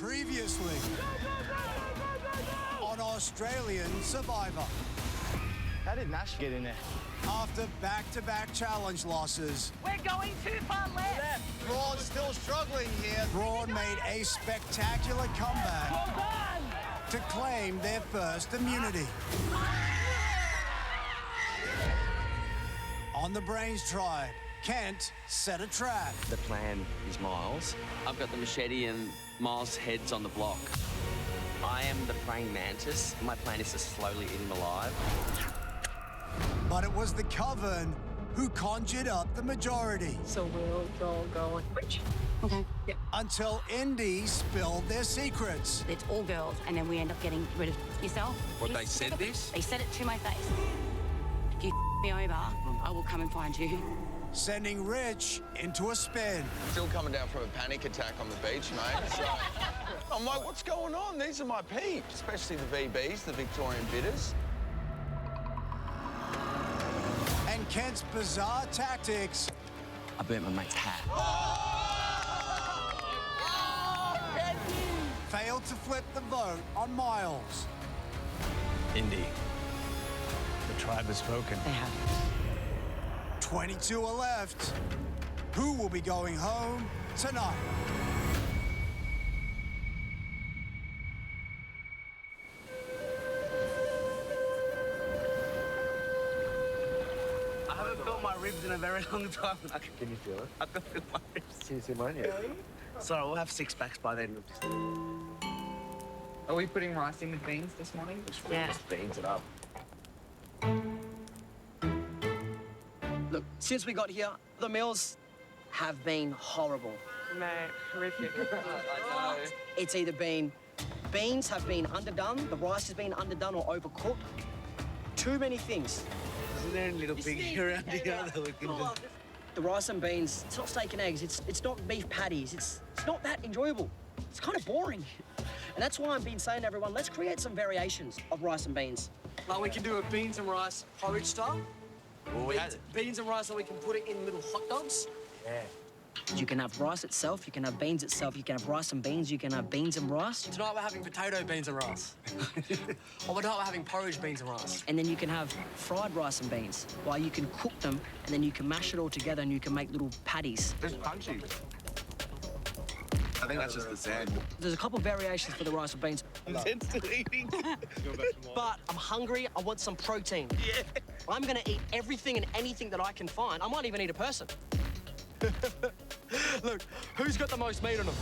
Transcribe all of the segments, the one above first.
Previously on Australian Survivor. How did Nash get in there? After back-to-back challenge losses, We're going too far left. Brawns still struggling here. Brawn made a spectacular comeback to claim their first immunity. On the Brains tribe, Kent set a trap. The plan is Miles. I've got the machete and Miles' head's on the block. I am the praying mantis. My plan is to slowly eat him alive. But it was the Coven who conjured up the majority. So we'll all go on which? Okay. Yep. Until Indy spilled their secrets. It's all girls, and then we end up getting rid of yourself. What, they said this? They said it to my face. If you me over, I will come and find you. Sending Rich into a spin. Still coming down from a panic attack on the beach, mate. So I'm like, what's going on? These are my peeps, especially the VBs, the Victorian Bitters. And Kent's bizarre tactics I burnt my mate's hat. failed to flip the vote on Miles. Indy, the tribe has spoken. They have. 22 are left. Who will be going home tonight? I haven't felt my ribs in a very long time. Can you feel it? I can feel my ribs. Can you see mine yet? Sorry, we'll have 6 packs by then. Are we putting rice in with beans this morning? Just beans it up. Look, since we got here, the meals have been horrible. Mate, horrific. It's either been beans have been underdone, the rice has been underdone or overcooked. Too many things. Isn't there a little piggy around here that we can just... The rice and beans, it's not steak and eggs, it's not beef patties, it's not that enjoyable. It's kind of boring. And that's why I've been saying to everyone, let's create some variations of rice and beans. Like we can do a beans and rice porridge style. Well, we had it. Beans and rice, and we can put it in little hot dogs. Yeah. You can have rice itself, you can have beans itself, you can have rice and beans, you can have beans and rice. Tonight we're having potato beans and rice. Or tonight we're having porridge beans and rice. And then you can have fried rice and beans, while you can cook them, and then you can mash it all together and you can make little patties. It's punchy. I think that's just the sand. There's a couple variations for the rice and beans. Zed's still eating. But I'm hungry, I want some protein. Yeah. I'm gonna eat everything and anything that I can find. I might even eat a person. Look, who's got the most meat on them?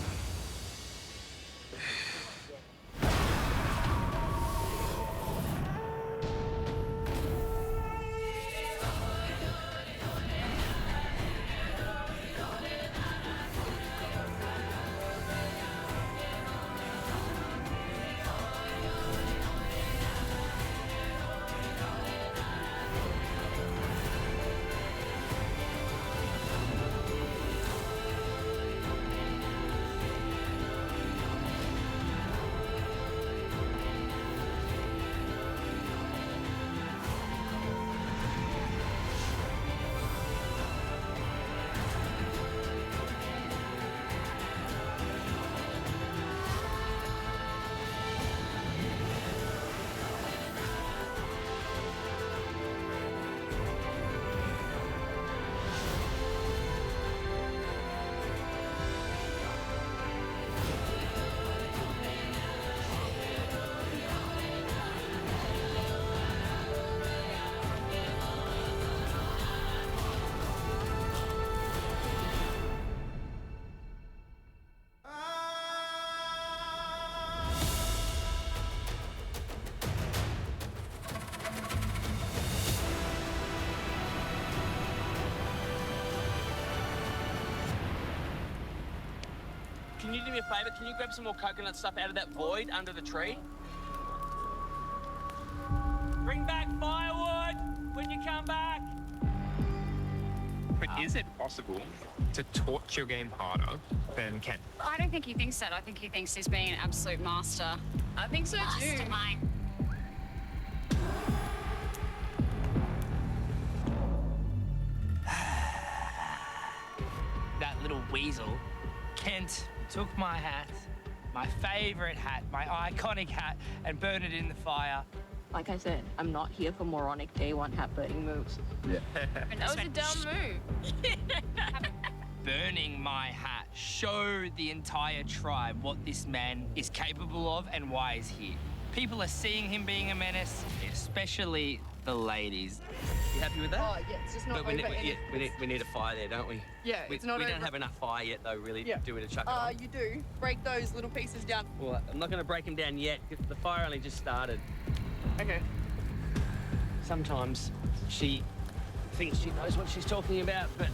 Can you do me a favour? Can you grab some more coconut stuff out of that void under the tree? Bring back firewood when you come back. But is it possible to torch your game harder than Ken? I don't think he thinks that. I think he thinks he's being an absolute master. I think so too. Mastermind. That little weasel. Kent took my hat my favourite hat, my iconic hat, and burn it in the fire. Like I said, I'm not here for moronic day one hat burning moves. Yeah. That was a dumb move. Burning my hat showed the entire tribe what this man is capable of and why he's here. People are seeing him being a menace, especially the ladies. You happy with that? Oh, yeah, it's just not But over. we need a fire there, don't we? Yeah, it's not we over. don't have enough fire yet, though, really, do we, to chuck it on? You do. Break those little pieces down. Well, I'm not going to break them down yet, because the fire only just started. Okay. Sometimes she thinks she knows what she's talking about, but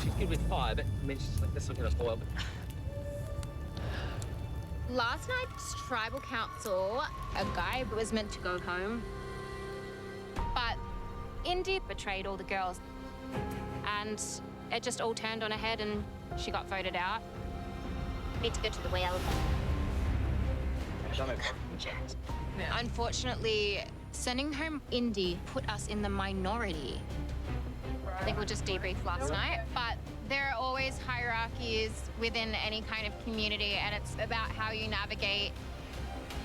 she's good with fire, but I mean, she's like, that's not going to boil. But... Last night's tribal council, a guy was meant to go home, but Indy betrayed all the girls, and it just all turned on her head and she got voted out. Need to go to the well. Unfortunately, sending home Indy put us in the minority. I think we'll just debrief last night, but there are always hierarchies within any kind of community, and it's about how you navigate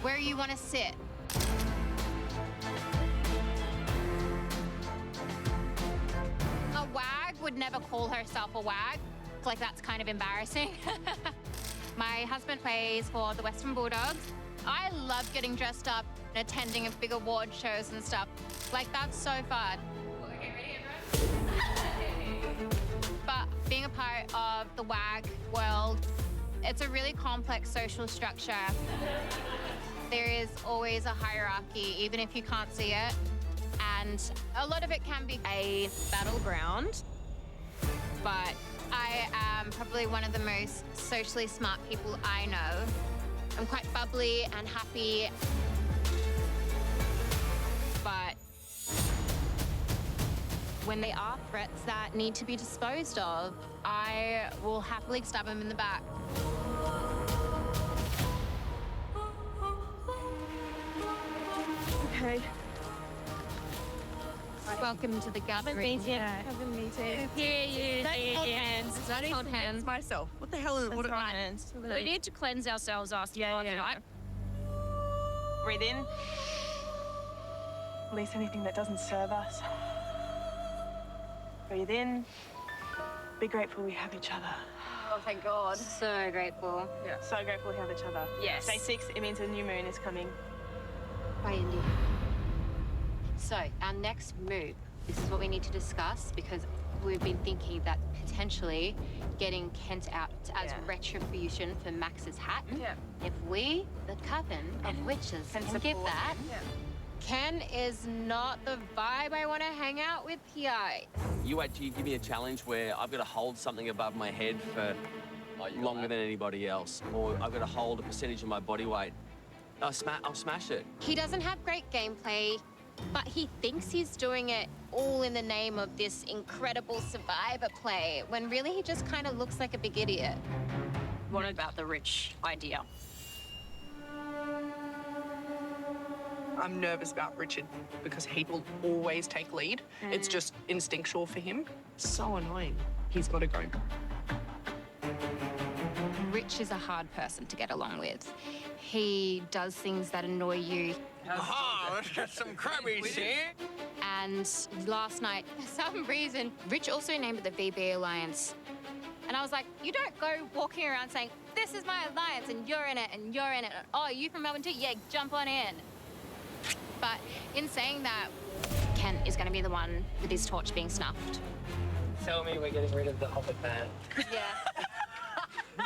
where you want to sit. A wag would never call herself a wag. Like, that's kind of embarrassing. My husband plays for the Western Bulldogs. I love getting dressed up and attending big award shows and stuff. Like, that's so fun. Okay, ready, everyone? But being a part of the WAG world, it's a really complex social structure. There is always a hierarchy, even if you can't see it. And a lot of it can be a battleground. But I am probably one of the most socially smart people I know. I'm quite bubbly and happy. But when they are threats that need to be disposed of, I will happily stab them in the back. Okay. Welcome to the gathering. Having me too. Hold hands. Myself. What the hell is what hands? We need to cleanse ourselves after yeah. Breathe in. Release anything that doesn't serve us. Breathe in. Be grateful we have each other. Oh, thank God. So grateful. Yeah. So grateful we have each other. Yes. Day 6, it means a new moon is coming. Bye, Indy. So, our next move, this is what we need to discuss, because we've been thinking that potentially getting Kent out as retribution for Max's hat. Yeah. If we, the coven of witches, can give that, Ken is not the vibe I want to hang out with here. You wait till you give me a challenge where I've got to hold something above my head for longer than anybody else, or I've got to hold a percentage of my body weight. I'll smash it. He doesn't have great gameplay, but he thinks he's doing it all in the name of this incredible survivor play, when really he just kind of looks like a big idiot. What about the rich idea? I'm nervous about Richard because he will always take lead. It's just instinctual for him. So annoying. He's got to go. Rich is a hard person to get along with. He does things that annoy you. Aha, let's get some crabbies here. And last night, for some reason, Rich also named it the VB Alliance. And I was like, you don't go walking around saying, this is my alliance, and you're in it, and you're in it. Oh, you from Melbourne too? Yeah, jump on in. But in saying that, Ken is going to be the one with his torch being snuffed. Tell me we're getting rid of the Hobbit man. Yeah.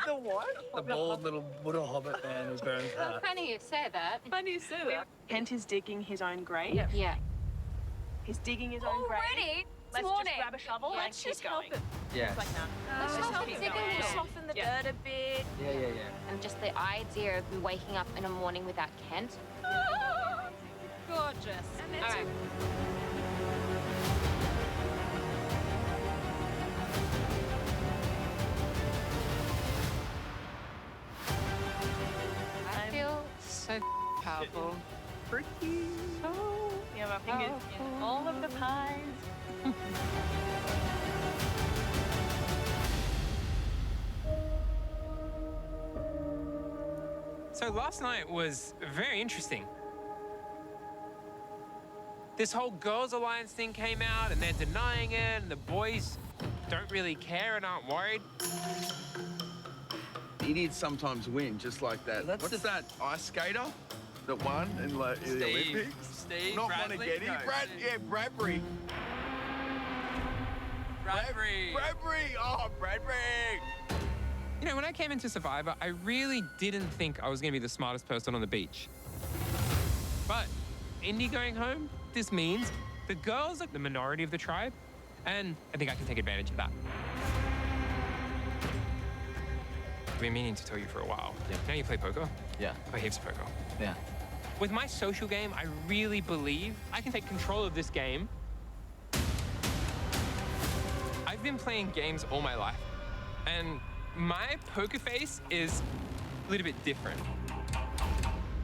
The what? The bald little Buddha Hobbit man who's wearing that. Funny you say that. Funny you say that. Kent is digging his own grave. Yeah. He's digging his own grave. Already? Let's Morning. just grab a shovel and Let's keep just going. help him. Yeah. It's like, no. Let's just help keep him. going. Soften the dirt a bit. Yeah. And just the idea of waking up in a morning without Kent. Gorgeous. All right. I feel so powerful. Pretty. Yeah, my fingers in all of the pies. So last night was very interesting. This whole Girls Alliance thing came out and they're denying it, and the boys don't really care and aren't worried. Idiots sometimes win, just like that. What's that ice skater that won in the Olympics? Steve, Not Bradley? Moneghetti. No, Bradbury. Bradbury. Oh, Bradbury. You know, when I came into Survivor, I really didn't think I was going to be the smartest person on the beach. But Indy going home, this means the girls are the minority of the tribe, and I think I can take advantage of that. I've been meaning to tell you for a while. Yeah. Now you play poker? Yeah. I play heaps of poker. Yeah. With my social game, I really believe I can take control of this game. I've been playing games all my life, and my poker face is a little bit different.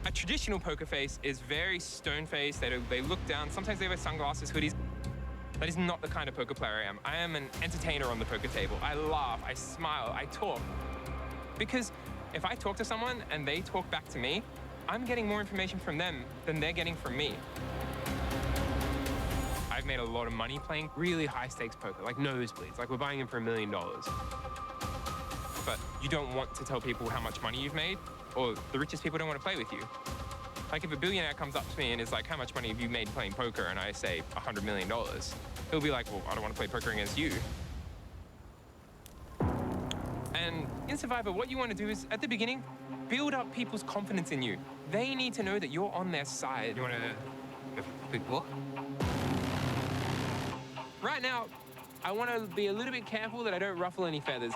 A traditional poker face is very stone-faced. They look down. Sometimes they wear sunglasses, hoodies. That is not the kind of poker player I am. I am an entertainer on the poker table. I laugh, I smile, I talk. Because if I talk to someone and they talk back to me, I'm getting more information from them than they're getting from me. I've made a lot of money playing really high-stakes poker, like nosebleeds, like we're buying in for $1 million. But you don't want to tell people how much money you've made, or the richest people don't want to play with you. Like if a billionaire comes up to me and is like, how much money have you made playing poker? And I say $100 million. He'll be like, well, I don't want to play poker against you. And in Survivor, what you want to do is, at the beginning, build up people's confidence in you. They need to know that you're on their side. You want to big book? Right now, I want to be a little bit careful that I don't ruffle any feathers.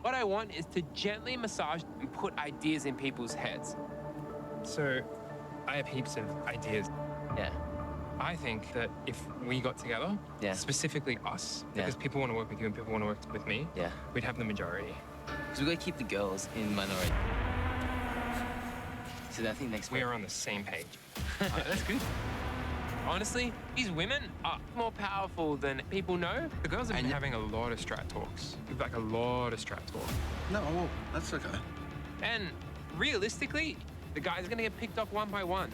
What I want is to gently massage and put ideas in people's heads. So, I have heaps of ideas. Yeah. I think that if we got together, specifically us, because people want to work with you and people want to work with me, we'd have the majority. Because we've got to keep the girls in minority. So I think next we are on the same page. That's good. Honestly, these women are more powerful than people know. The girls have been having a lot of strat talks. Like a lot of strat talk. No, well, that's okay. And realistically, the guys are going to get picked off one by one.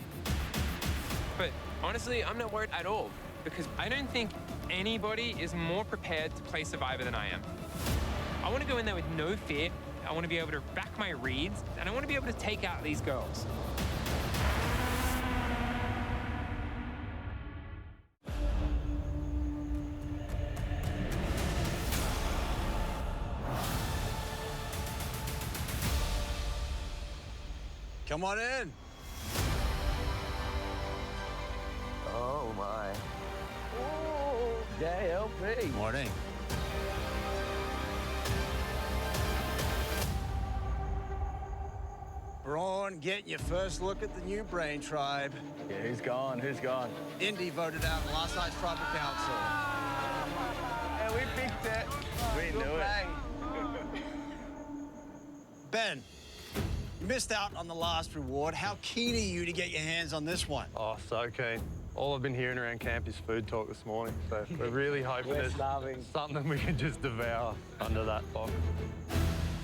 But honestly, I'm not worried at all, because I don't think anybody is more prepared to play Survivor than I am. I want to go in there with no fear. I want to be able to back my reads, and I want to be able to take out these girls. Come on in. Oh, my. Oh, JLP. Morning. Braun getting your first look at the new Brain Tribe. Yeah, who's gone? Who's gone? Indy voted out in last night's tribal council. Yeah, we picked it. We knew it. Ben, you missed out on the last reward. How keen are you to get your hands on this one? Oh, so keen. All I've been hearing around camp is food talk this morning, so we're really hoping there's something we can just devour under that box.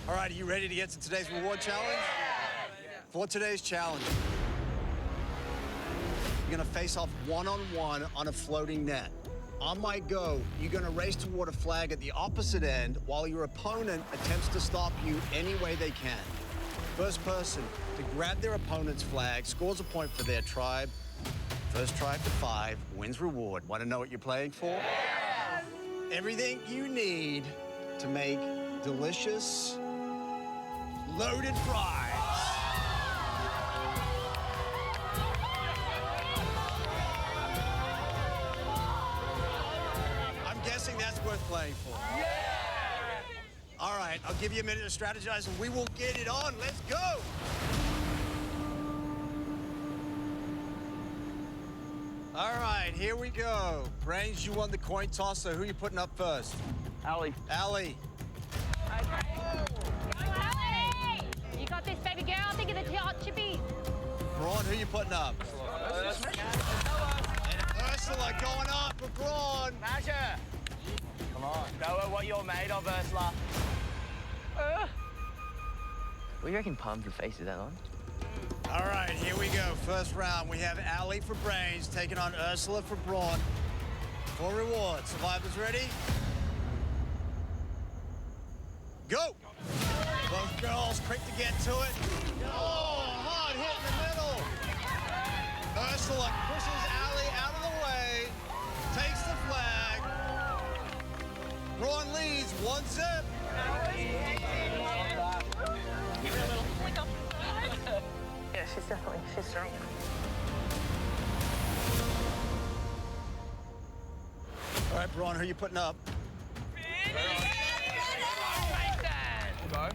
All right, are you ready to get to today's reward challenge? For today's challenge, you're gonna face off one-on-one on a floating net. On my go, you're gonna race toward a flag at the opposite end while your opponent attempts to stop you any way they can. First person to grab their opponent's flag scores a point for their tribe. First tribe to 5 wins reward. Want to know what you're playing for? Yes! Everything you need to make delicious, loaded fries. I'm guessing that's worth playing for. Yeah! All right, I'll give you a minute to strategize and we will get it on. Let's go! All right, here we go. Brains, you won the coin toss, so who are you putting up first? Allie. Allie. Allie! You got this, baby girl. Think of the hot chippy. Braun, who are you putting up? And Ursula going up for Braun. Masha! Come on. Know what you're made of, Ursula. What do you reckon palms the face is that on? All right, here we go. First round, we have Allie for Brains taking on Ursula for Brawn. For reward. Survivors ready? Go! Both girls quick to get to it. Oh, hard hit in the middle. Ursula pushes Allie out of the way, takes the flag. Brawn leads 1-0. Yeah, she's strong. All right, Brawn, who you putting up? Go.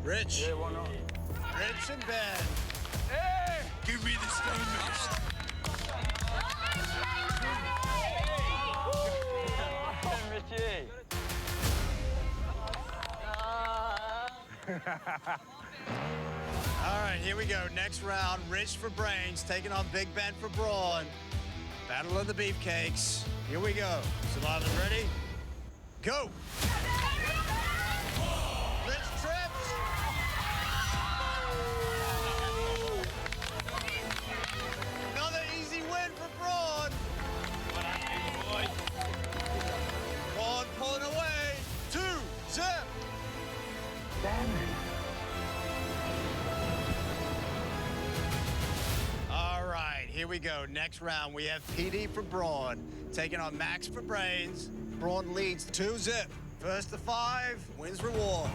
Rich. Yeah, why not? Rich and Ben. Hey! Give me the stone mist. Richie. All right, here we go. Next round, Rich for Brains taking on Big Ben for Brawn. Battle of the Beefcakes. Here we go. Survivors ready? Go! Rich trips. Another easy win for Brawn. Brawn pulling away. 2-0. Damn it. All right, here we go. Next round, we have PD for Brawn taking on Max for Brains. Brawn leads 2-0. First to 5 wins reward.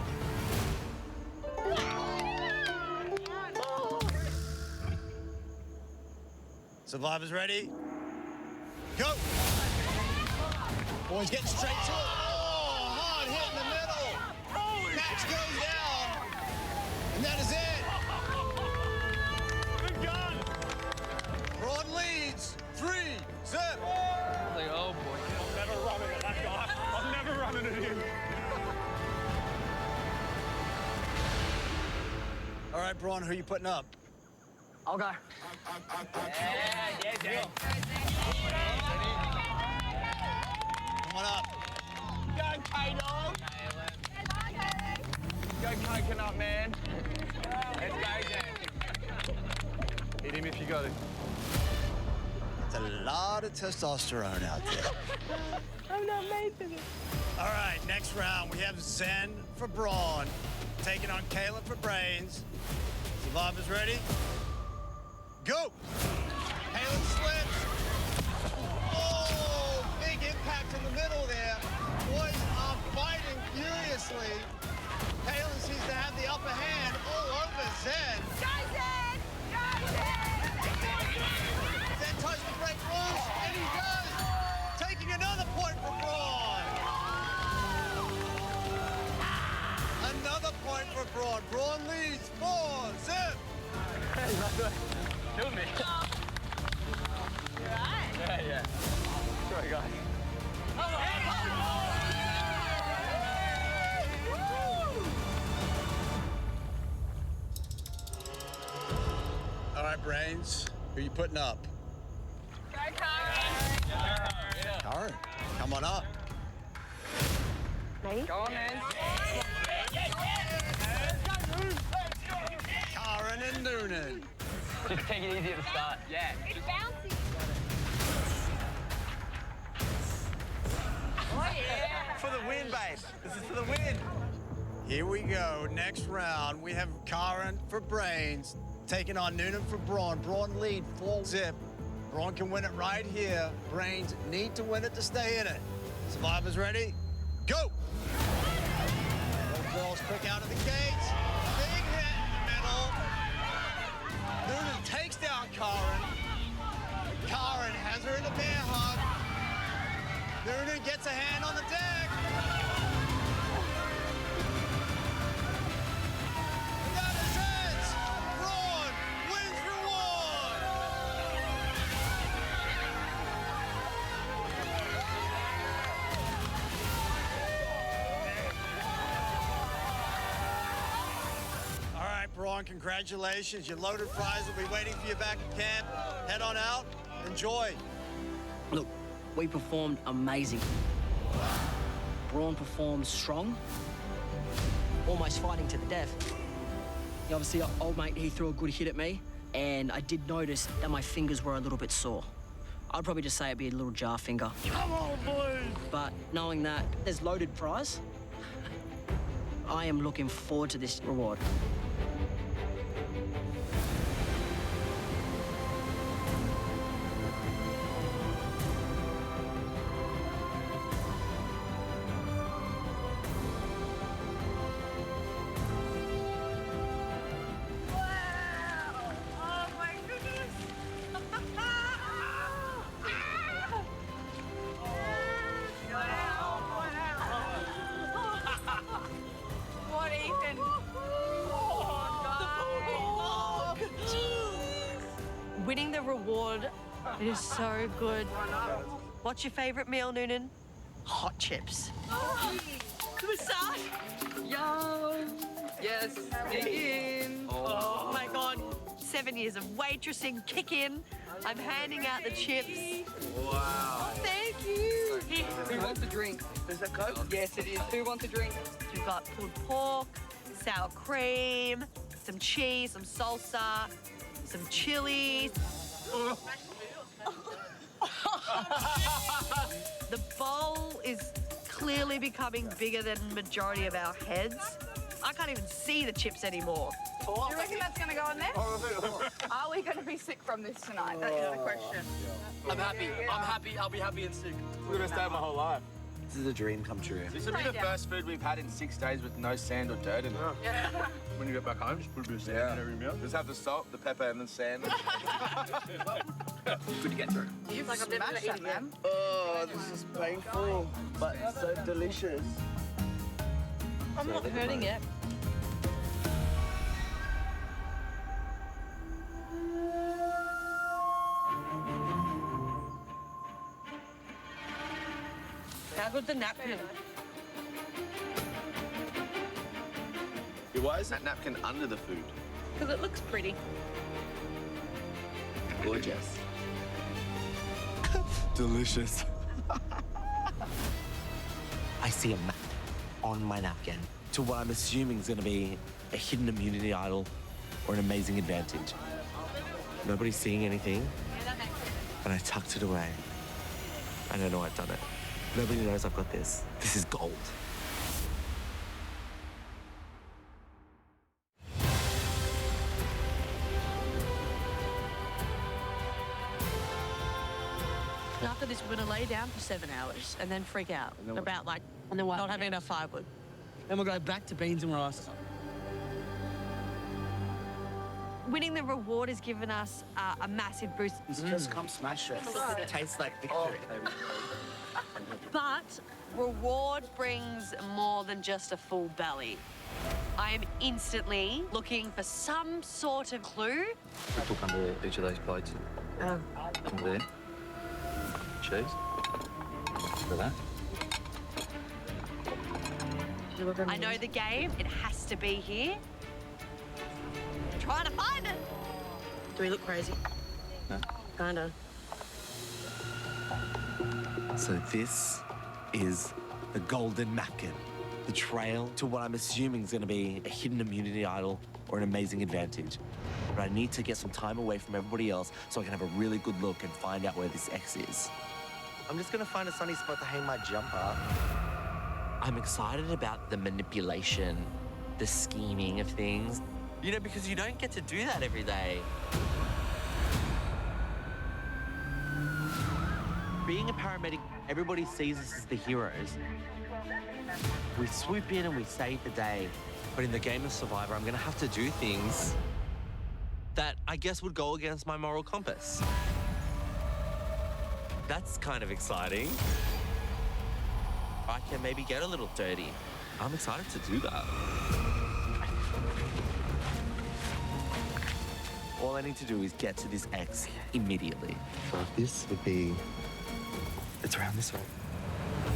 Survivors ready? Go! Boys getting straight to it. Oh, hard hit in the middle. Max goes down. And that is it. Good gun. Brawn leads 3-0. Like, oh boy. I'm never running at that guy. I'm never running at him. All right, Brawn, who you putting up? I'll go. Come on up. Go, K-Dog. Go, coconut, man. Let's go, Jen. Hit him if you got it. That's a lot of testosterone out there. I'm not made for this. All right, next round, we have Zen for Brawn taking on Caleb for Brains. Survivors ready? Go! Caleb slips. Oh, big impact in the middle there. Boys are fighting furiously. Caleb seems to have the upper hand all over Zen. Go, Zen! Go, Zen! Zen tries to break rules, and he does. Taking another point for Brawn. Another point for Brawn. Brawn leads 4-0. Kill me. Right. Yeah. Sorry, guys. All right, Brains, who you putting up? Go, Karen. Karen, come on up. Me? Go on, man. Karen and Noonan. Just take it easy at the start. Yeah. It's bouncy. Oh, yeah. For the win, babe. This is for the win. Here we go. Next round, we have Karen for Brains taking on Noonan for Brawn. Brawn lead 4-0. Brawn can win it right here. Brains need to win it to stay in it. Survivors ready? Go! Both girls quick out of the gates. Big hit in the middle. Noonan takes down Karen. Karen has her in a bear hug. Noonan gets a hand on the deck. That is it! Brawn wins reward! All right, Brawn, congratulations. Your loaded prize will be waiting for you back at camp. Head on out. Enjoy. Look, we performed amazing. Brawn performed strong, almost fighting to the death. Obviously, old mate, he threw a good hit at me. and I did notice that my fingers were a little bit sore. I'd probably just say it'd be a little jar finger. Come on, boys! But knowing that there's loaded prize, I am looking forward to this reward. What, Ethan? Winning the reward, it is so good. What's your favourite meal, Noonan? Hot chips. Massage? Yum. Yes, begin. Oh my God. 7 years of waitressing kick in. I'm handing out the chips. Wow. Thank you. Who wants a drink? Is that Coke? Yes, it is. Who wants a drink? We've got pulled pork, sour cream, some cheese, some salsa, some chilies. The bowl is clearly becoming bigger than the majority of our heads. I can't even see the chips anymore. Do you reckon that's going to go in there? Are we going to be sick from this tonight? That is the question. I'm happy. I'm happy. I'll be happy and sick. I'm gonna stay my whole life. This is a dream come true. This will be the first food we've had in 6 days with no sand or dirt in it. Yeah. When you get back home, just put a bit of sand in every meal. Just have the salt, the pepper, and the sand. Good to get through. You've smashed that, man. Oh, this is painful, but so delicious. I'm not hurting it. How good's the napkin? Why is that napkin under the food? Because it looks pretty. Gorgeous. Delicious. I see a map on my napkin to what I'm assuming is going to be a hidden immunity idol or an amazing advantage. Nobody's seeing anything, and I tucked it away. I don't know I've done it. Nobody knows I've got this. This is gold. After this, we're going to lay down for 7 hours and then freak out about, like, not having enough firewood. Then we'll go back to beans and rice. Winning the reward has given us a massive boost. Just come smash it. It tastes like victory. But reward brings more than just a full belly. I am instantly looking for some sort of clue. Look under each of those plates. Oh. Under there. Cheese. Look at that. I know the game. It has to be here. I'm trying to find it. Do we look crazy? No. Kinda. So this is the golden napkin, the trail to what I'm assuming is going to be a hidden immunity idol or an amazing advantage. But I need to get some time away from everybody else so I can have a really good look and find out where this X is. I'm just going to find a sunny spot to hang my jumper. I'm excited about the manipulation, the scheming of things. You know, because you don't get to do that every day. Being a paramedic, everybody sees us as the heroes. We swoop in and we save the day. But in the game of Survivor, I'm gonna have to do things that I guess would go against my moral compass. That's kind of exciting. I can maybe get a little dirty. I'm excited to do that. All I need to do is get to this X immediately. So this would be... It's around this way.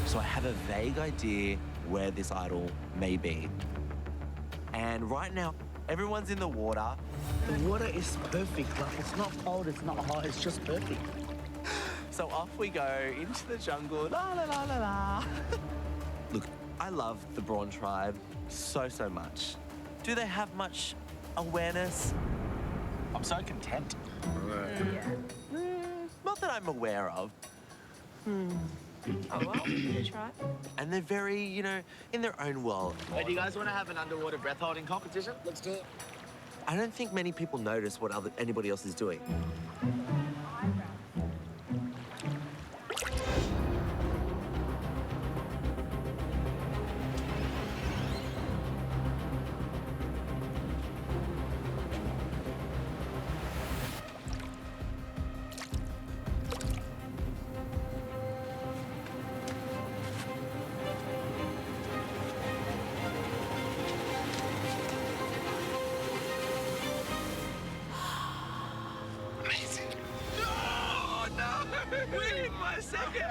So I have a vague idea where this idol may be. And right now, everyone's in the water. The water is perfect. Like, it's not cold, it's not hot, it's just perfect. So off we go into the jungle. La la la la la. Look, I love the Brawns tribe so much. Do they have much awareness? I'm so content. Not that I'm aware of. Oh, well, you try. And they're very, you know, in their own world. Hey, do you guys want to have an underwater breath holding competition? Let's do it. I don't think many people notice what anybody else is doing. Wait, my second!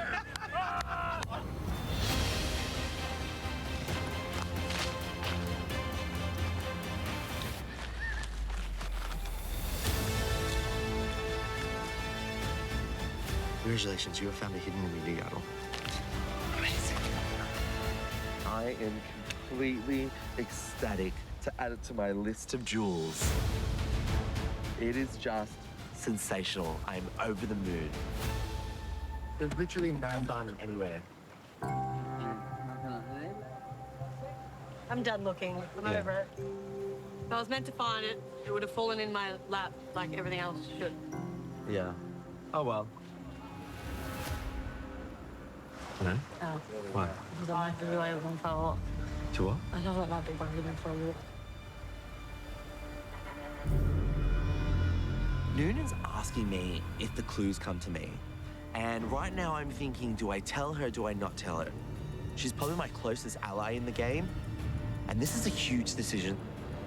Congratulations, you have found a hidden immunity idol. Amazing. I am completely ecstatic to add it to my list of jewels. It is just sensational. I'm over the moon. There's literally no diamond anywhere. I'm done looking. I'm over it. If I was meant to find it, it would have fallen in my lap like everything else should. Yeah. Oh well. No? Oh. What? Because I might be really looking for a walk. To what? I thought that might be one looking for a walk. Noonan's asking me if the clues come to me. And right now I'm thinking, do I tell her, do I not tell her? She's probably my closest ally in the game. And this is a huge decision.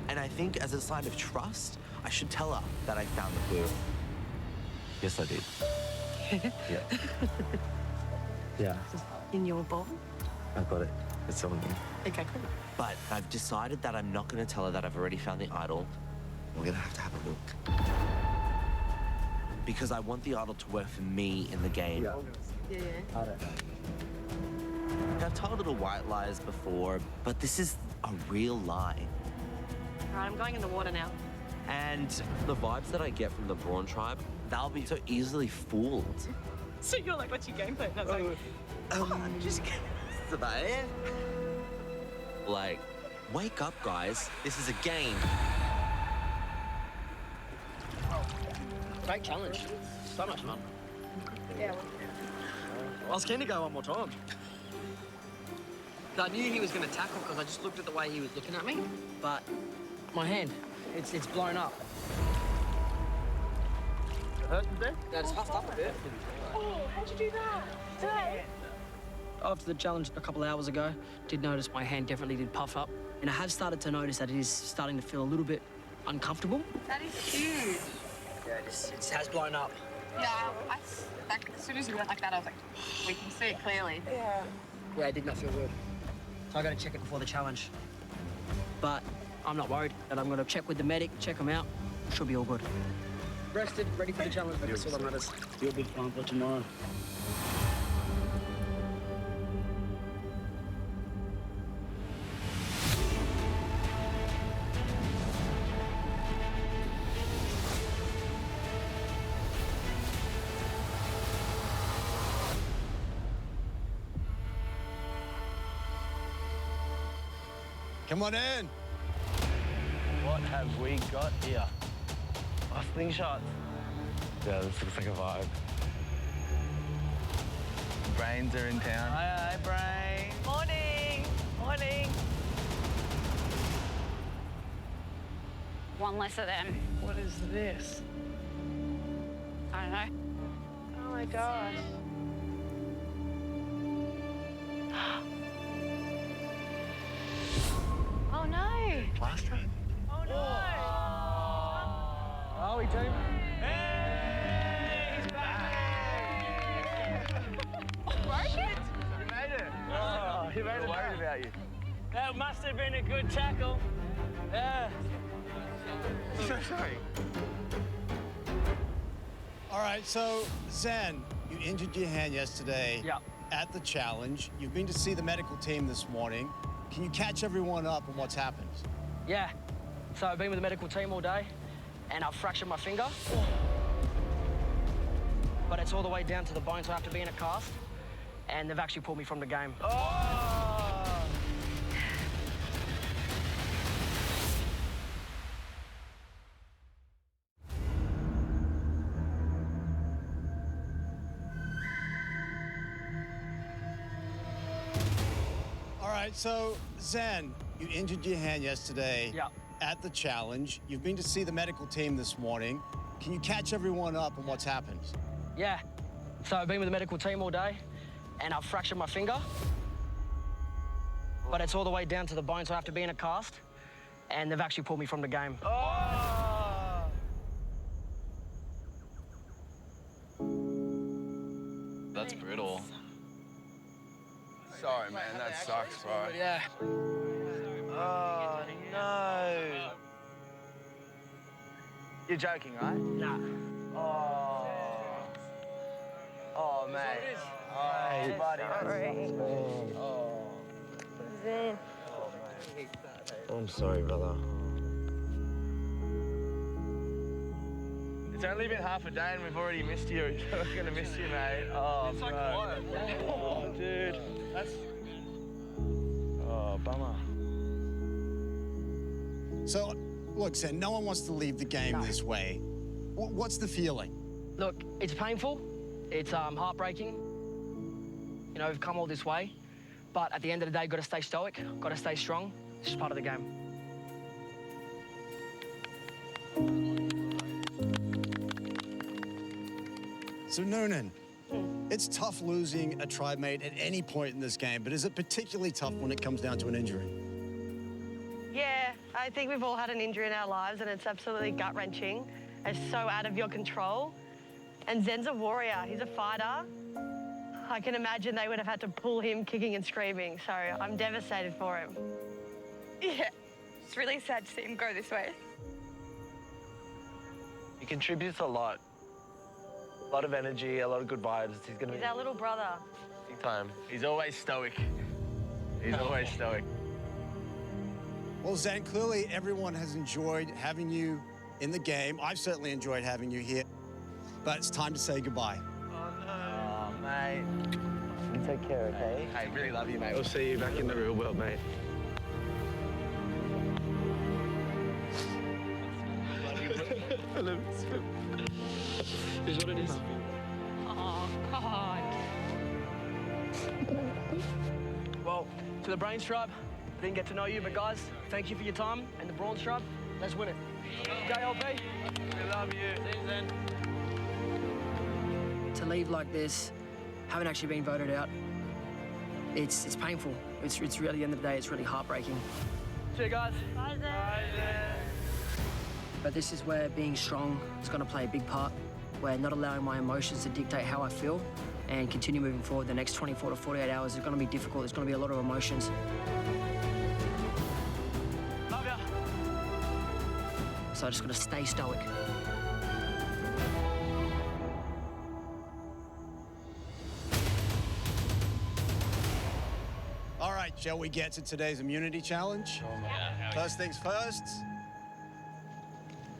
And I think as a sign of trust, I should tell her that I found the clue. Yes, I did. Yeah. Yeah. In your bowl? I got it. It's on me. Okay, cool. But I've decided that I'm not going to tell her that I've already found the idol. We're going to have a look. Because I want the idol to work for me in the game. Yeah. I've told little white lies before, but this is a real lie. All right, I'm going in the water now. And the vibes that I get from the Brawns tribe, they'll be so easily fooled. So you're like, what's your gameplay? And I was like, I'm just kidding. That's about it. Like, wake up, guys. This is a game. Great challenge. So much fun. Yeah. I was keen to go one more time. I knew he was going to tackle because I just looked at the way he was looking at me. But my hand, it's blown up. It hurt today? Yeah, it's puffed up a bit. Oh, how'd you do that? Today? After the challenge a couple of hours ago, did notice my hand definitely did puff up. And I have started to notice that it is starting to feel a little bit uncomfortable. That is huge. Yeah, it has blown up. Yeah, like, as soon as you went like that, I was like, we can see it clearly. Yeah. Yeah, it did not feel good. So I got to check it before the challenge. But I'm not worried, and I'm going to check with the medic, check him out. Should be all good. Rested, ready for the challenge, but that's all that matters. You'll be fine for tomorrow. Come on in. What have we got here? Oh, slingshots. Yeah, this looks like a vibe. Brains are in town. Hi, Brain. Morning. Morning. One less of them. What is this? I don't know. Oh my gosh. Oh no! Plaster? Oh no. Are we, team? Hey, he's back! Broke it? You made it. Oh, he made it. Worried about you. That must have been a good tackle. Yeah. So sorry. All right, so Zen, you injured your hand yesterday at the challenge. You've been to see the medical team this morning. Can you catch everyone up on what's happened? Yeah. So I've been with the medical team all day, and I've fractured my finger. But it's all the way down to the bone, so I have to be in a cast. And they've actually pulled me from the game. All right, so Zen, you injured your hand yesterday at the challenge. You've been to see the medical team this morning. Can you catch everyone up on what's happened? Yeah. So I've been with the medical team all day, and I've fractured my finger. But it's all the way down to the bone, so I have to be in a cast. And they've actually pulled me from the game. That's brutal. Sorry, man, that sucks, bro. Yeah. Oh, no. You're joking, right? Nah. Oh, mate. Oh, buddy. Zen. I'm sorry, brother. It's only been half a day and we've already missed you. We're gonna miss you, mate. Oh, It's like bro. what? Oh, dude. That's... Oh, bummer. So, look, Zen, no one wants to leave the game this way. What's the feeling? Look, it's painful. It's heartbreaking. You know, we've come all this way. But at the end of the day, got to stay stoic, got to stay strong. It's just part of the game. So, Noonan, it's tough losing a tribe mate at any point in this game, but is it particularly tough when it comes down to an injury? Yeah, I think we've all had an injury in our lives and it's absolutely gut-wrenching. It's so out of your control. And Zen's a warrior, he's a fighter. I can imagine they would have had to pull him kicking and screaming, so I'm devastated for him. Yeah, it's really sad to see him go this way. He contributes a lot. A lot of energy, a lot of good vibes. He's gonna He's be our little brother. big time. He's always stoic. He's always stoic. Well, Zen, clearly everyone has enjoyed having you in the game. I've certainly enjoyed having you here, but it's time to say goodbye. Oh, mate. You take care, okay? Hey, really love you, mate. We'll see you back in the real world, mate. Is what it is. Oh, God. Well, to the Brawns tribe, I didn't get to know you, but guys, thank you for your time. And the Brawns tribe, let's win it. JLP. We love you. See you then. To leave like this, haven't actually been voted out, it's painful. It's really, at the end of the day, it's really heartbreaking. See you guys. Bye, Zen. Bye, then. But this is where being strong is going to play a big part, where not allowing my emotions to dictate how I feel and continue moving forward. The next 24 to 48 hours is going to be difficult. There's going to be a lot of emotions. Love ya. So I just got to stay stoic. All right, shall we get to today's immunity challenge? First things first.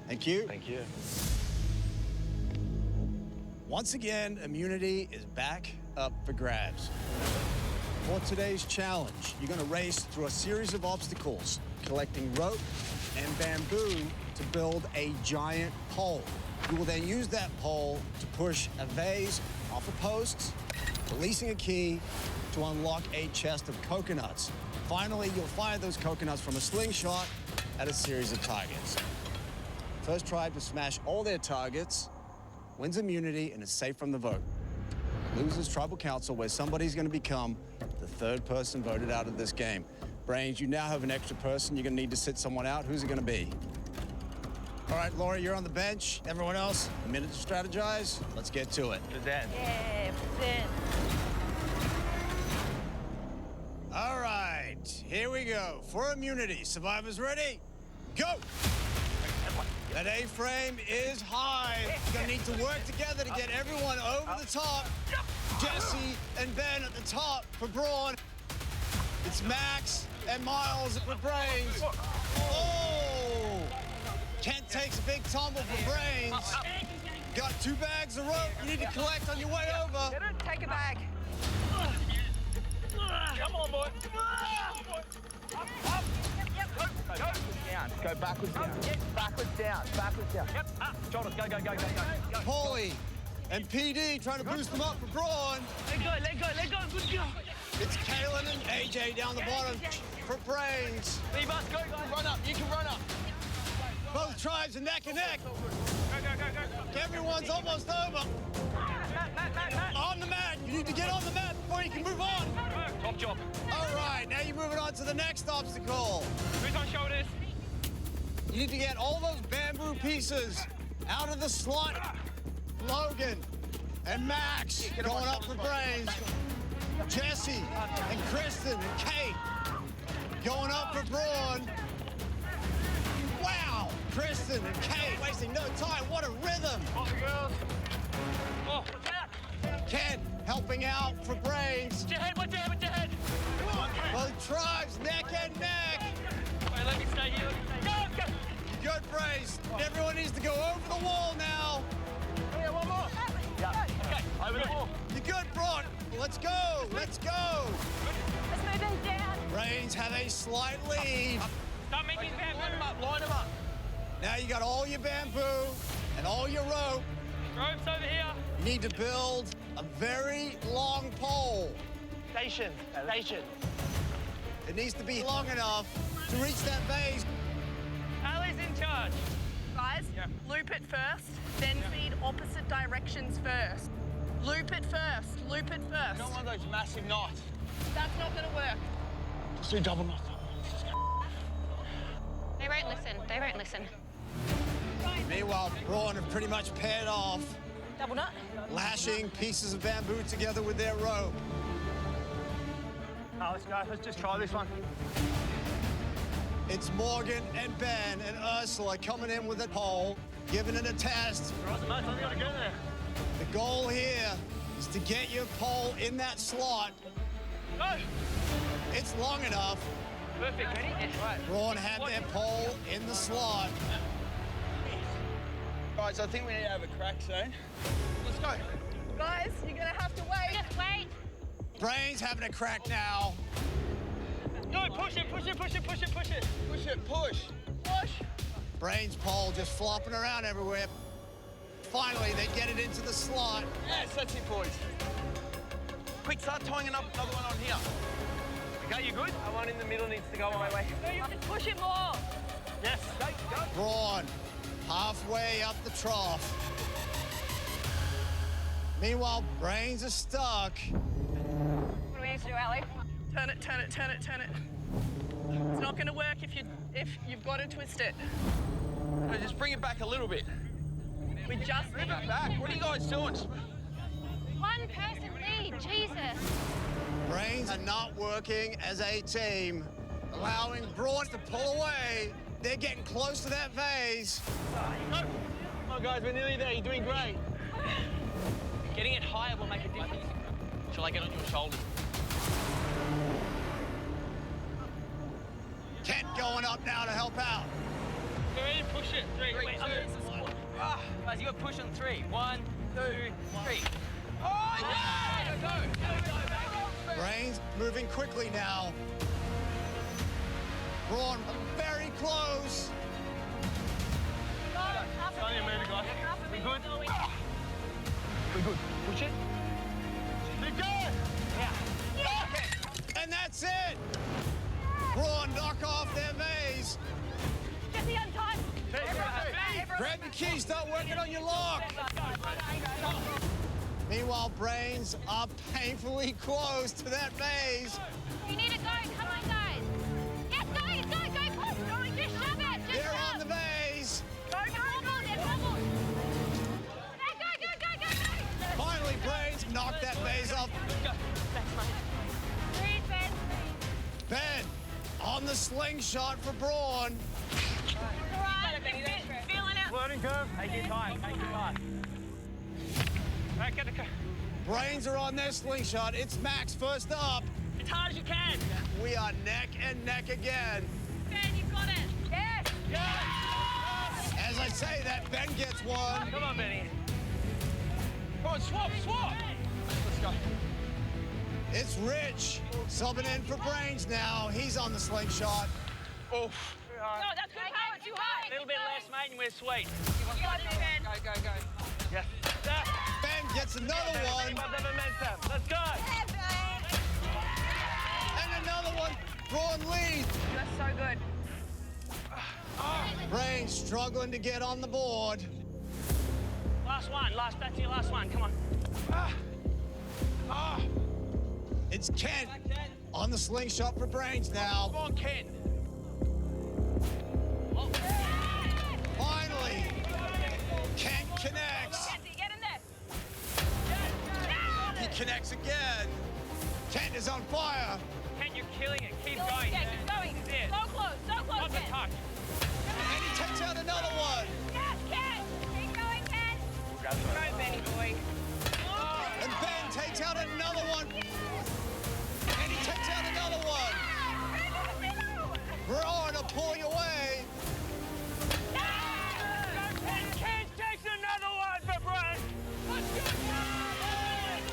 Thank you. Thank you. Once again, immunity is back up for grabs. For today's challenge, you're gonna race through a series of obstacles, collecting rope and bamboo to build a giant pole. You will then use that pole to push a vase off a post, releasing a key to unlock a chest of coconuts. Finally, you'll fire those coconuts from a slingshot at a series of targets. First tribe to smash all their targets wins immunity and is safe from the vote. Loses tribal council, where somebody's going to become the third person voted out of this game. Brains, you now have an extra person. You're going to need to sit someone out. Who's it going to be? All right, Laura, you're on the bench. Everyone else, a minute to strategize. Let's get to it. Zen. Yeah, Zen. All right, here we go. For immunity, survivors ready? Go! That A-frame is high. You're gonna need to work together to get everyone over the top. Jesse and Ben at the top for Brawn. It's Max and Miles for Brains. Oh! Kent takes a big tumble for Brains. Got 2 bags of rope you need to collect on your way over. Take a bag. Come on, boy. Up. Yep. Go. Down. Go backwards down. Backwards down. Backwards down. Yep. Up. Shoulders. Go. Paulie and PD trying to boost them up for Braun. Let go. Good go. It's Kaylin and AJ down the bottom for Brains. You must go, guys. Run up. You can run up. Both tribes are neck and neck. Go. Everyone's almost over. Matt. On the mat. You need to get on the mat before you can move on. Top job. All right, now you're moving on to the next obstacle. Who's on shoulders? You need to get all those bamboo pieces out of the slot. Logan and Max going up for Brains. Jesse and Kristen and Kate going up for Braun. Wow, Kristen and Kate wasting no time. What a rhythm. Oh, Kent helping out for Brains. With your head. Both tribes neck and neck. Wait, let me stay here. Go. Good, Brains. Everyone needs to go over the wall now. Yeah, one more. Yeah. Okay, over the wall. You're good, Braun. Let's go. Let's move these down. Brains have a slight lead. Stop making bamboo. Line them up. Now you got all your bamboo and all your rope. Ropes over here. You need to build a very long pole. Station. It needs to be long enough to reach that vase. Allie's in charge. Guys, loop it first, then feed opposite directions first. Loop it first. Not one of those massive knots. That's not gonna work. Just do double knots. They won't listen. Meanwhile, Braun have pretty much paired off, Double knot. lashing pieces of bamboo together with their rope. Let's go. Let's just try this one. It's Morgan and Ben and Ursula coming in with a pole, giving it a test. Right, the most, I think I get there. The goal here is to get your pole in that slot. Go. It's long enough. Perfect. Ready? Right. Braun had their pole in the slot. Guys, I think we need to have a crack soon. Let's go. Guys, you're gonna have to wait. Just wait. Brains having a crack now. Go, push it. Push. Brains pole just flopping around everywhere. Finally, they get it into the slot. Yes, that's it, boys. Quick, start tying another one on here. Okay, you good? That one in the middle needs to go away. No, you have to push it more. Yes. Go. Braun halfway up the trough. Meanwhile, Brains are stuck. What do we need to do, Allie? Turn it. It's not gonna work if you've got to twist it. No, just bring it back a little bit. We just Bring it back. What are you guys doing? One person lead, Jesus. Brains are not working as a team, allowing Braun to pull away. They're getting close to that vase. Come on, guys, we're nearly there. You're doing great. Getting it higher will make a difference. Shall I get on your shoulders? Kent going up now to help out. Go ready, push it. 3, 2, 1. Guys, you got to push on 3. 1, 2, 3. Oh, yeah! Brains moving quickly now. Braun very close. It's only a minute, guys. We good? We good. Push it. Let go! Yeah. And that's it. Braun knock off their vase. Jesse, untie. Grab your key, start working on your lock. Meanwhile, Brains are painfully close to that vase. You need to go. Come on, guys. Yes, go, push. Go, just shove it. They're on the vase. Go. They're bubbled. Go. Finally, Brains knocked that vase off. Breathe, Ben. Ben on the slingshot for Braun. All right, feeling it. Learning curve. Take your time. Right, get the car. Brains are on their slingshot. It's Max first up. As hard as you can. We are neck and neck again. Ben, you've got it. Yes. I say that, Ben gets one. Come on, Benny. Come on, swap. Let's go. It's Rich subbing in for Brains now. He's on the slingshot. Oof. No, that's good power. Too high. A little bit less, mate, and we're sweet. You got it, Ben. Go. Yes. Ben gets another one. Keep up the momentum. Let's go. And another one. Braun lead. That's so good. Brains struggling to get on the board. Last one. That's your last one. Come on. It's Kent on the slingshot for Brains now. Come on, Kent. Finally, Kent connects. Get in there. He connects again. Kent is on fire. Kent, you're killing it. Keep going. Yeah, keep going. This is it. So close, Not the Ken. touch. And he takes out another one. Yes, Ken. Keep going, Ken. Go, Benny boy. And Ben takes out another one. And he takes out another one. Braun are pulling away. Kent takes another one for Brad.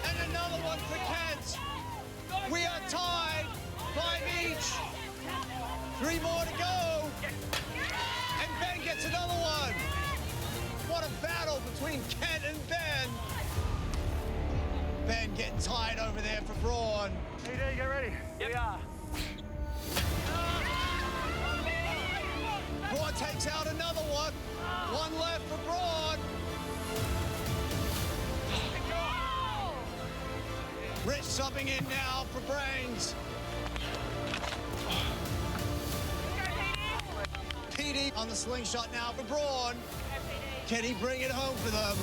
And another one for Kent. We are tied, 5 each. 3 more to go. And Ben gets another one. What a battle between Kent and Ben. Ben getting tied over there for Braun. PD, get ready. Here we are. Braun takes out another one. One left for Braun. Rich subbing in now for Brains. PD on the slingshot now for Braun. Can he bring it home for them?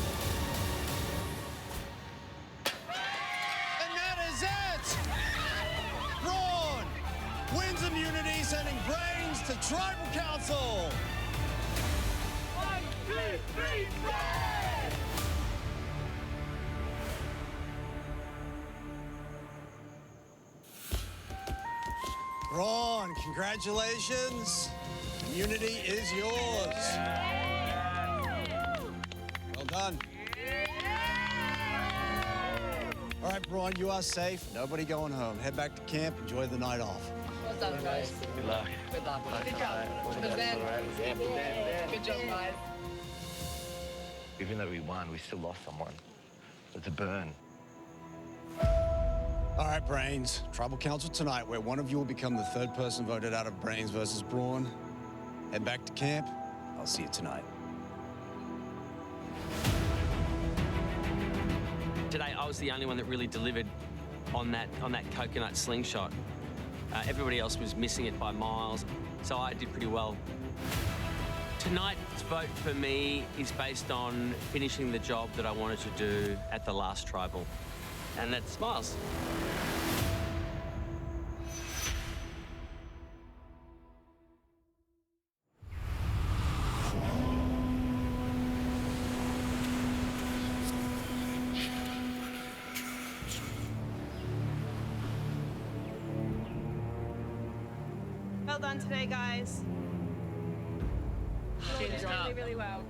And that is it! Braun wins immunity, sending Brains to Tribal Council. 1, 2, 3, Braun, congratulations. Immunity is yours. Well done. All right, Braun, you are safe. Nobody going home. Head back to camp. Enjoy the night off. Well done, guys. Good luck. Good luck. Good job. Good job, guys. Even though we won, we still lost someone. It's a burn. All right, Brains. Tribal Council tonight, where one of you will become the 3rd person voted out of Brains versus Braun. Head back to camp. I'll see you tonight. Today, I was the only one that really delivered on that coconut slingshot. Everybody else was missing it by miles, so I did pretty well. Tonight's vote for me is based on finishing the job that I wanted to do at the last tribal, and that's Smiles. Well done today, guys. You did really, really well.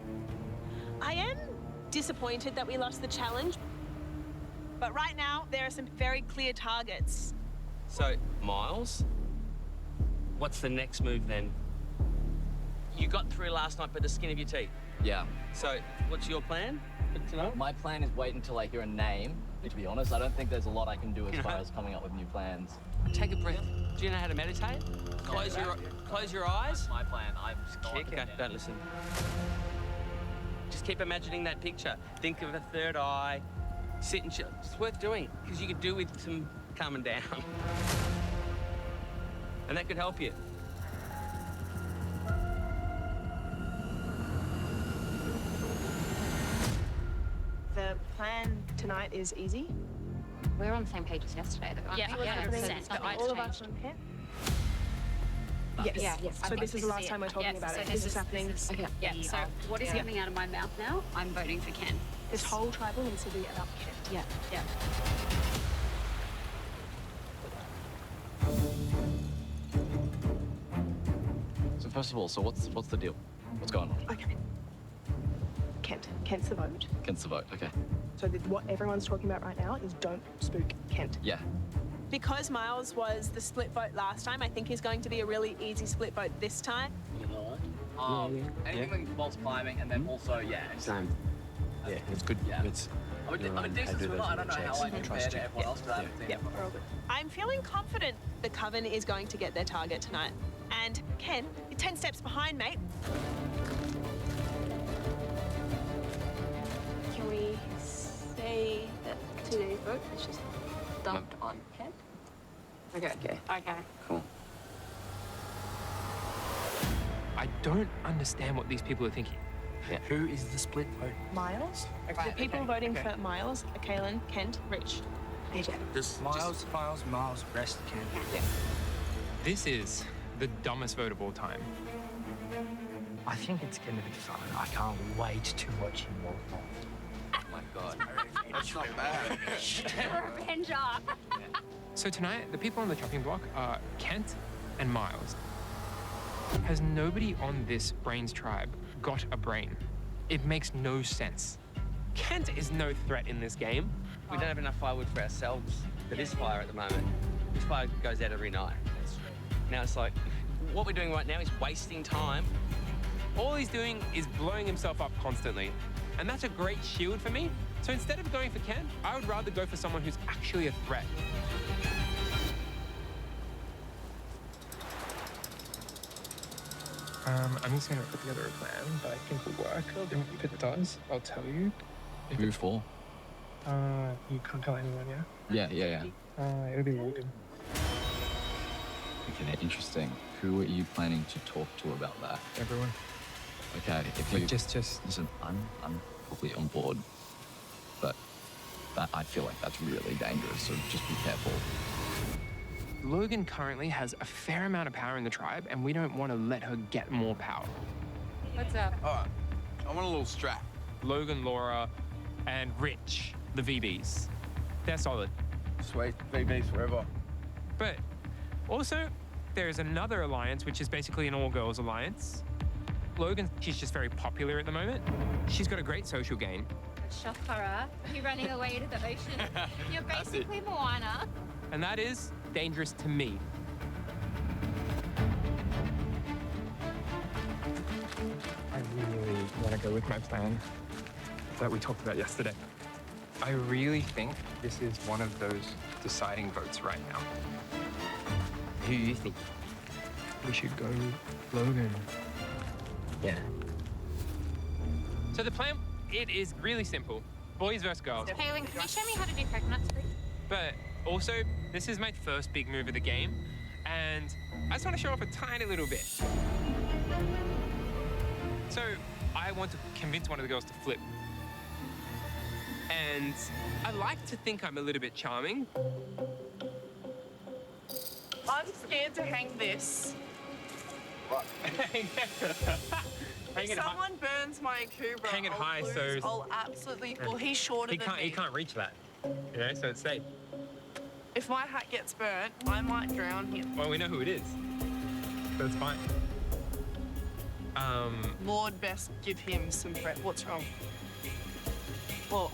I am disappointed that we lost the challenge, but right now there are some very clear targets. So, Miles, what's the next move then? You got through last night by the skin of your teeth. Yeah. So, what's your plan? Good to know. My plan is wait until I hear a name. To be honest, I don't think there's a lot I can do as far as coming up with new plans. Take a breath. Do you know how to meditate? Close your eyes. That's my plan. I'm Kick. Okay, don't listen. Just keep imagining that picture. Think of a third eye. Sit and chill. It's worth doing because you could do with some calming down. And that could help you. The plan tonight is easy. We were on the same page as yesterday, though, aren't we? Yeah. Nothing's All of us changed. on camp. Yes. Yes. So Okay. this is the last time we're talking about it. This is happening. Okay. Yeah. So what is coming out of my mouth now? I'm voting for Ken. This whole tribal needs to be about Kent. Yeah. Yeah. So first of all, so what's the deal? What's going on? Okay. Kent. Kent's the vote. Kent's the vote, okay. So what everyone's talking about right now is don't spook Kent. Yeah. Because Miles was the split vote last time, I think he's going to be a really easy split vote this time. You know what? Anything that involves climbing, and then also, Same. Yeah, it's good. Yeah. It's, I'm a decent swimmer. I don't know how I compare to everyone else, but I haven't seen it. I'm feeling confident the Coven is going to get their target tonight. And Ken, you're 10 steps behind, mate. Can we say that today's vote is just dumped on Ken? Okay. Okay. Cool. I don't understand what these people are thinking. Yeah. Who is the split vote? Miles? The people voting for Miles are Kaylin, Kent, Rich, AJ. Miles, rest, Ken. Yeah. This is the dumbest vote of all time. I think it's going to be fun. I can't wait to watch him walk off. Oh my God. That's not bad. Revenger. So tonight, the people on the chopping block are Kent and Miles. Has nobody on this Brains tribe got a brain? It makes no sense. Kent is no threat in this game. We don't have enough firewood for ourselves for this fire at the moment. This fire goes out every night. Now it's like, what we're doing right now is wasting time. All he's doing is blowing himself up constantly. And that's a great shield for me. So instead of going for Kent, I would rather go for someone who's actually a threat. I'm just going to put together a plan that I think will work. If it does, I'll tell you. Who for? You can't tell anyone, yeah? Yeah. It'll be Logan. Okay, interesting. Who are you planning to talk to about that? Everyone. Okay, if you... Just... Listen, I'm probably on board. But I feel like that's really dangerous, so just be careful. Logan currently has a fair amount of power in the tribe, and we don't want to let her get more power. What's up? All right. I want a little strap. Logan, Laura, and Rich, the VBs. They're solid. Sweet. VBs forever. But also, there is another alliance, which is basically an all-girls alliance. Logan, she's just very popular at the moment. She's got a great social gain. Shock horror. You're running away to the ocean. You're basically Moana. And that is dangerous to me. I really want to go with my plan that we talked about yesterday. I really think this is one of those deciding votes right now. Who do you think? We should go Logan. Yeah. So the plan, it is really simple. Boys versus girls. Kaylin, can you show me how to do coconuts, please? But also, this is my first big move of the game, and I just want to show off a tiny little bit. So I want to convince one of the girls to flip. And I like to think I'm a little bit charming. I'm scared to hang this. If someone burns my Kubra, Hang it high, so I'll absolutely... Well, he's shorter than me. He can't reach that, you know, so it's safe. If my hat gets burnt, I might drown him. Well, we know who it is, so it's fine. Lord, best give him some threat. What's wrong? Well,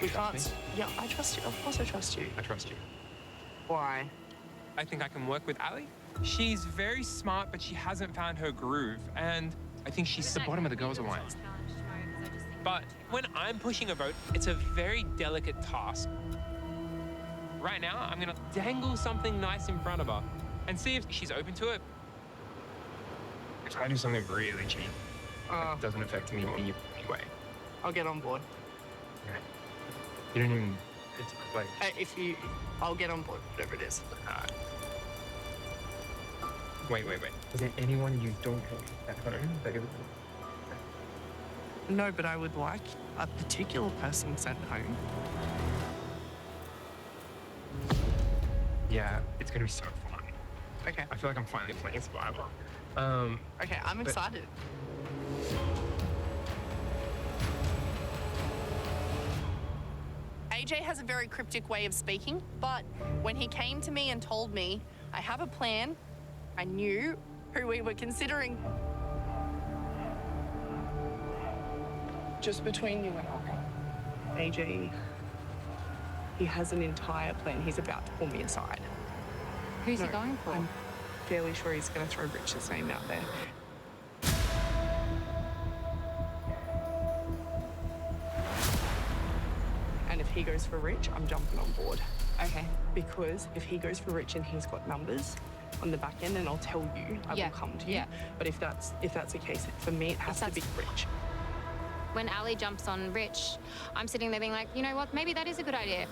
we can't... Yeah, I trust you. Of course I trust you. I trust you. Why? I think I can work with Ali. She's very smart, but she hasn't found her groove, and I think she's the bottom of the girls' alliance. But when I'm pushing a vote, it's a very delicate task. Right now, I'm gonna dangle something nice in front of her and see if she's open to it. If I do something really cheap, it doesn't affect me anyway. I'll get on board. Okay. You don't even... It's like... Hey, I'll get on board, whatever it is. Wait. Is there anyone you don't have at home that you... No, but I would like a particular person sent home. Yeah, it's gonna be so fun. Okay. I feel like I'm finally playing Survivor. Okay, I'm excited. AJ has a very cryptic way of speaking, but when he came to me and told me, I have a plan, I knew who we were considering. Just between you and I, AJ, he has an entire plan. He's about to pull me aside. Who's he going for? I'm fairly sure he's going to throw Rich's name out there. And if he goes for Rich, I'm jumping on board. Okay. Because if he goes for Rich and he's got numbers on the back end, then I'll tell you. I will come to you. Yeah. But if that's the case, for me, it has to be Rich. When Ali jumps on Rich, I'm sitting there being like, you know what? Maybe that is a good idea.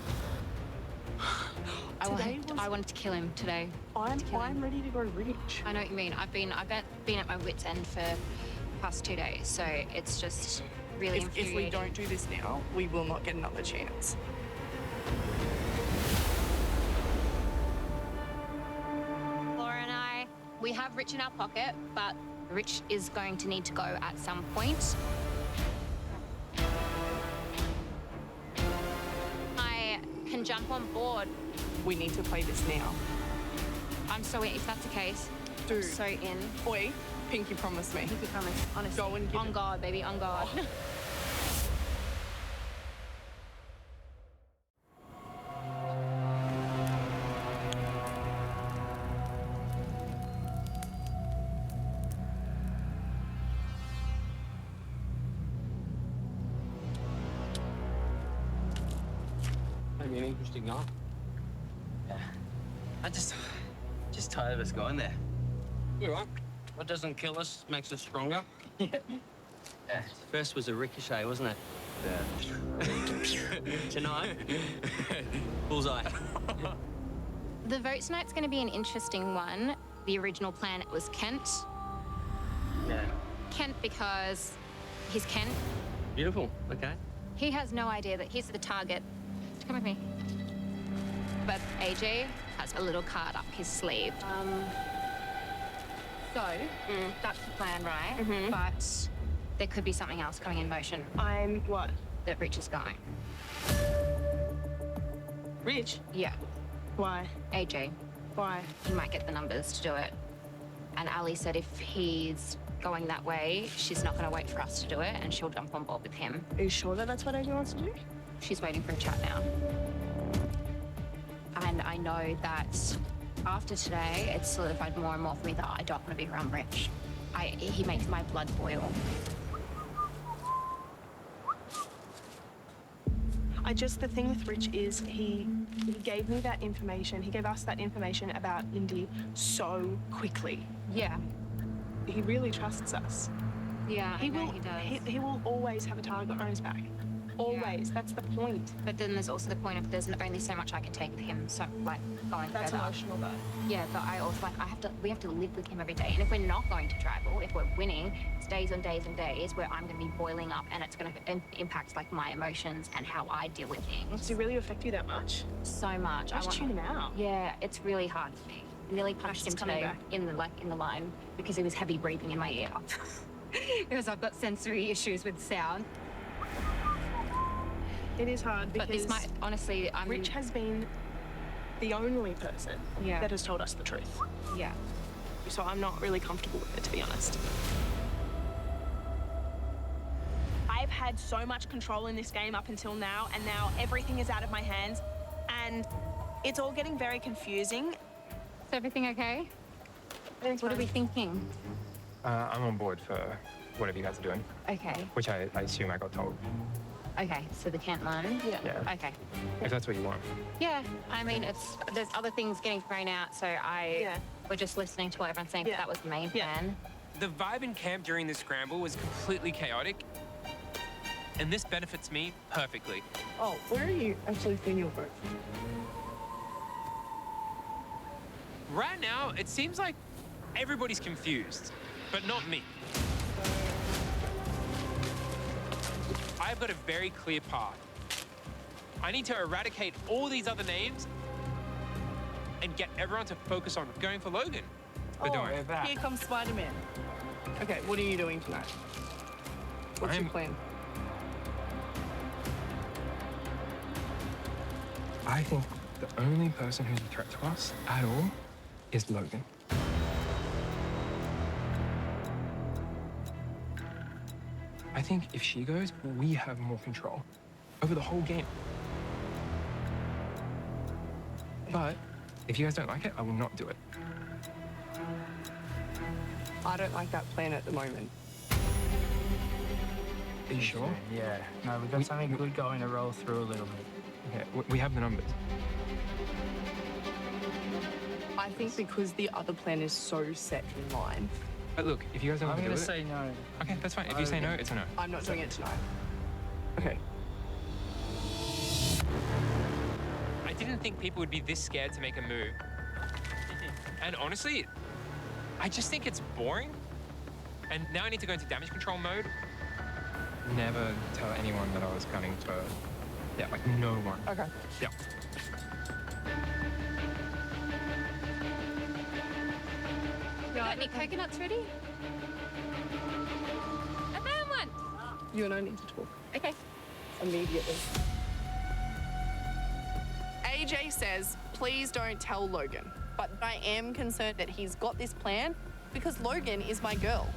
I wanted to kill him today. I'm ready to go Rich. I know what you mean. I've been at my wit's end for the past 2 days, so it's just really infuriating. If we don't do this now, we will not get another chance. Laura and I, we have Rich in our pocket, but Rich is going to need to go at some point. I can jump on board. We need to play this now. I'm so in, if that's the case. Dude. I'm so in. Oi, Pinky promised me. Pinky promise, honestly. Go and give on guard, baby, on guard. Maybe an interesting night. Yeah. I'm just tired of us going there. You're right. What doesn't kill us makes us stronger. Yeah. First was a ricochet, wasn't it? Yeah. Tonight, bullseye. The vote tonight's going to be an interesting one. The original plan was Kent. Yeah. Kent because he's Kent. Beautiful. Okay. He has no idea that he's the target. Come with me. But AJ has a little card up his sleeve. So, that's the plan, right? But there could be something else coming in motion. What? That Rich is going. Rich? Yeah. Why? AJ. Why? He might get the numbers to do it. And Ali said if he's going that way, she's not going to wait for us to do it, and she'll jump on board with him. Are you sure that that's what AJ wants to do? She's waiting for a chat now. And I know that after today, it's solidified more and more for me that I don't want to be around Rich. He makes my blood boil. The thing with Rich is he gave me that information. He gave us that information about Indy so quickly. Yeah. He really trusts us. Yeah, he does. He will always have a target on his back. Always. Yeah. That's the point. But then there's also the point of there's only so much I can take with him. So like going That's further. emotional though. Yeah, but I also we have to live with him every day. And if we're not going to travel, if we're winning, it's days and days and days where I'm going to be boiling up, and it's going to impact like my emotions and how I deal with things. Does it really affect you that much? So much. Just tune him out. Yeah, it's really hard for me. I nearly punched him today in the line because he was heavy breathing in my ear. Because I've got sensory issues with sound. It is hard because but this might, honestly, Rich has been the only person that has told us the truth. Yeah. So I'm not really comfortable with it, to be honest. I've had so much control in this game up until now, and now everything is out of my hands, and it's all getting very confusing. Is everything okay? What are we thinking? I'm on board for whatever you guys are doing. Okay. Which I assume I got told. Okay, so the Kent line? Yeah. Okay. If that's what you want. Yeah, I mean, there's other things getting thrown out, so we're just listening to what everyone's saying, but that was the main plan. The vibe in camp during the scramble was completely chaotic, and this benefits me perfectly. Oh, where are you actually seeing your vote? Right now, it seems like everybody's confused, but not me. I've got a very clear path. I need to eradicate all these other names and get everyone to focus on going for Logan. Here comes Spider-Man. Okay, what are you doing tonight? What's your plan? I think the only person who's a threat to us at all is Logan. I think think if she goes, we have more control over the whole game. But if you guys don't like it, I will not do it. I don't like that plan at the moment. Are you sure? Yeah. No, we've got something good going to roll through a little bit. Okay, we have the numbers. I think because the other plan is so set in line. But look, if you guys don't want I'm to do going it... to say no. Okay, that's fine. If you say no, it's a no. I'm not doing it tonight. Okay. I didn't think people would be this scared to make a move. And honestly, I just think it's boring. And now I need to go into damage control mode. Never tell anyone that I was gunning for... Yeah, like no one. Okay. Yeah. You got any coconuts ready? I found one. You and I need to talk. Okay. Immediately. AJ says, please don't tell Logan. But I am concerned that he's got this plan because Logan is my girl.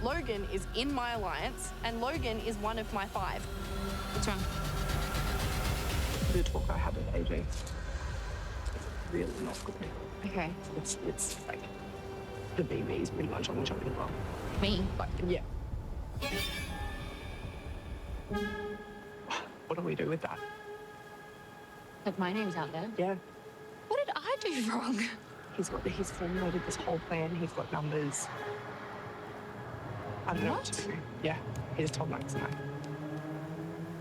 Logan is in my alliance, and Logan is one of my 5. What's wrong? The talk I had with AJ. Really not good. Okay. It's like the BB's pretty much on the chopping block. Me? Like, yeah. What do we do with that? Like my name's out there? Yeah. What did I do wrong? He's formulated this whole plan. He's got numbers. I don't know what to do. Yeah, he just told Max and I.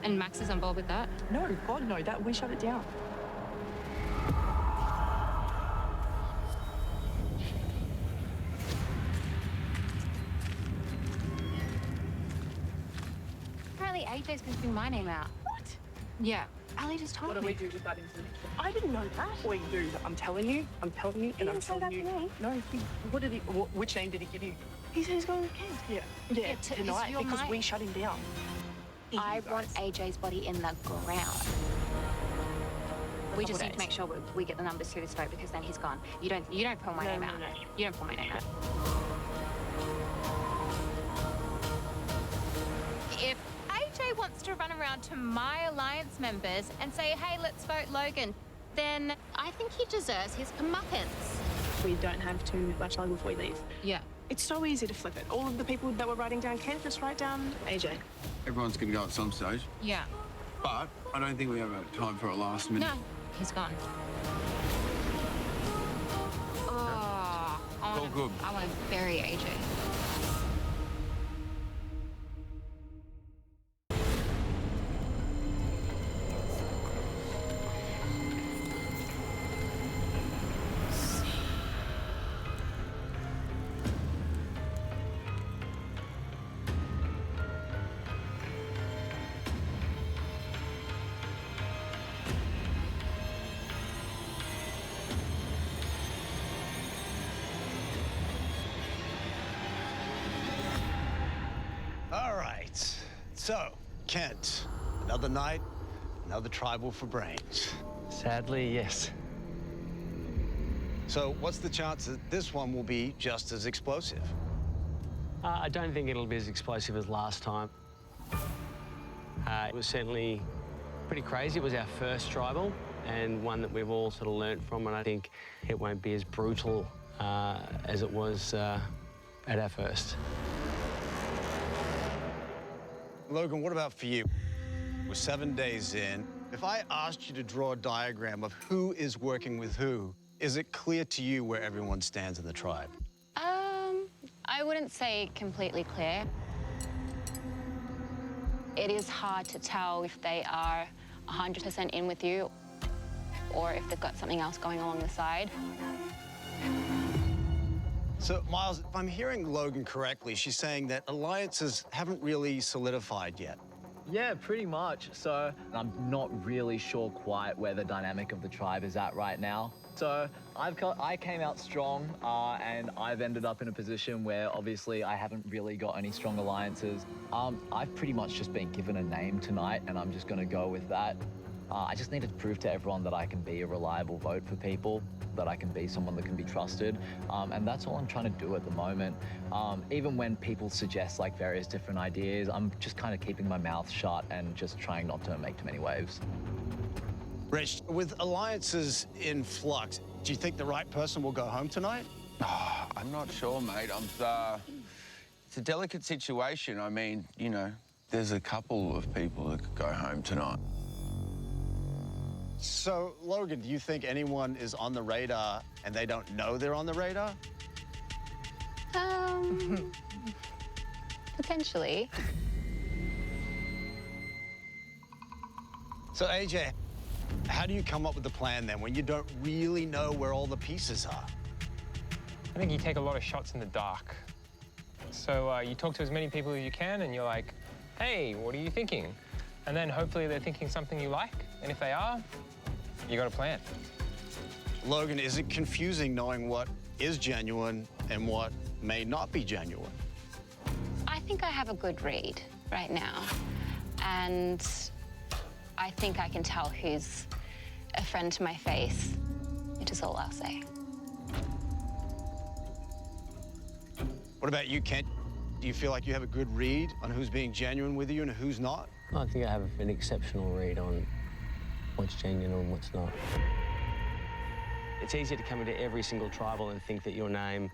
And Max is on board with that? No, God, no. That we shut it down. Apparently AJ's going to bring my name out. What? Yeah. Ali just told What me. do we do with that information? I didn't know that. We do. I'm telling you, and I'm telling you. No, which name did he give you? He said he's going with Kent. Yeah, tonight, because we shut him down. I want AJ's body in the ground. We just need to make sure we get the numbers through this vote because then he's gone. You don't pull my name out. You don't pull my name out. If AJ wants to run around to my alliance members and say, hey, let's vote Logan, then I think he deserves his comeuppance. We don't have too much time before we leave. Yeah. It's so easy to flip it. All of the people that were writing down Kent, just write down AJ. Everyone's going to go at some stage. Yeah. But I don't think we have time for a last minute. No, he's gone. Oh, All good. I want to bury AJ. All right. So, Kent, another night, another tribal for brains. Sadly, yes. So, what's the chance that this one will be just as explosive? I don't think it'll be as explosive as last time. It was certainly pretty crazy. It was our first tribal and one that we've all sort of learnt from, and I think it won't be as brutal as it was at our first. Logan, what about for you? We're 7 days in. If I asked you to draw a diagram of who is working with who, is it clear to you where everyone stands in the tribe? I wouldn't say completely clear. It is hard to tell if they are 100% in with you or if they've got something else going along the side. So, Miles, if I'm hearing Logan correctly, she's saying that alliances haven't really solidified yet. Yeah, pretty much. So I'm not really sure quite where the dynamic of the tribe is at right now. So I came out strong and I've ended up in a position where obviously I haven't really got any strong alliances. I've pretty much just been given a name tonight and I'm just going to go with that. I just need to prove to everyone that I can be a reliable vote for people, that I can be someone that can be trusted. And that's all I'm trying to do at the moment. Even when people suggest like various different ideas, I'm just kind of keeping my mouth shut and just trying not to make too many waves. Rich, with alliances in flux, do you think the right person will go home tonight? I'm not sure, mate. It's a delicate situation. I mean, you know, there's a couple of people that could go home tonight. So, Logan, do you think anyone is on the radar and they don't know they're on the radar? Potentially. So, AJ, how do you come up with the plan then when you don't really know where all the pieces are? I think you take a lot of shots in the dark. So you talk to as many people as you can and you're like, hey, what are you thinking? And then hopefully they're thinking something you like. And if they are, you got a plan. Logan, is it confusing knowing what is genuine and what may not be genuine? I think I have a good read right now. And I think I can tell who's a friend to my face. It is all I'll say. What about you, Kent? Do you feel like you have a good read on who's being genuine with you and who's not? I think I have an exceptional read on what's genuine and what's not. It's easier to come into every single tribal and think that your name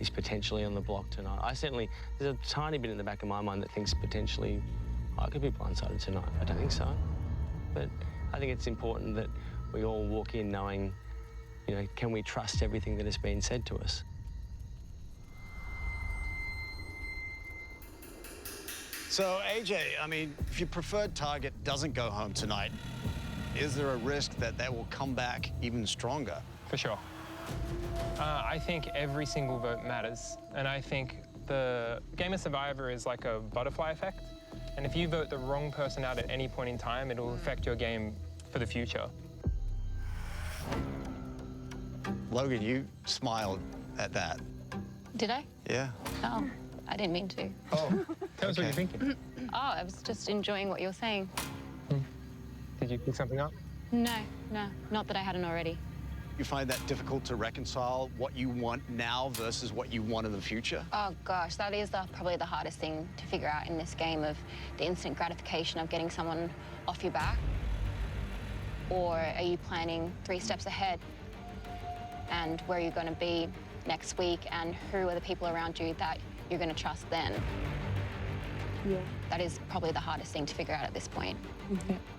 is potentially on the block tonight. There's a tiny bit in the back of my mind that thinks potentially I could be blindsided tonight. I don't think so. But I think it's important that we all walk in knowing, you know, can we trust everything that has been said to us? So, AJ, I mean, if your preferred target doesn't go home tonight, is there a risk that they will come back even stronger? For sure. I think every single vote matters. And I think the game of Survivor is like a butterfly effect. And if you vote the wrong person out at any point in time, it'll affect your game for the future. Logan, you smiled at that. Did I? Yeah. Oh, I didn't mean to. Oh, tell us what you're thinking. Oh, I was just enjoying what you were saying. Did you pick something up? No, not that I hadn't already. You find that difficult to reconcile what you want now versus what you want in the future? Oh gosh, that is probably the hardest thing to figure out in this game of the instant gratification of getting someone off your back. Or are you planning 3 steps ahead? And where you're going to be next week and who are the people around you that you're going to trust then? Yeah. That is probably the hardest thing to figure out at this point.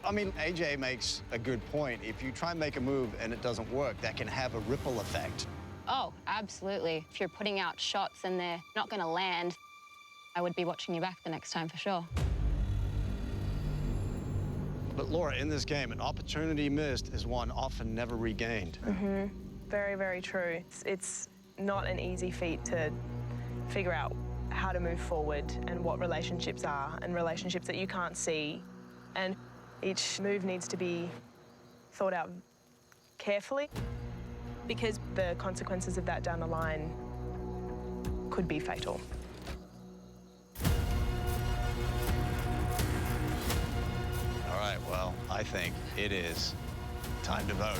I mean, AJ makes a good point. If you try and make a move and it doesn't work, that can have a ripple effect. Oh, absolutely. If you're putting out shots and they're not going to land, I would be watching you back the next time for sure. But Laura, in this game, an opportunity missed is one often never regained. Mm-hmm. Very, very true. It's not an easy feat to figure out how to move forward and what relationships are and relationships that you can't see. And each move needs to be thought out carefully because the consequences of that down the line could be fatal. All right, well, I think it is time to vote.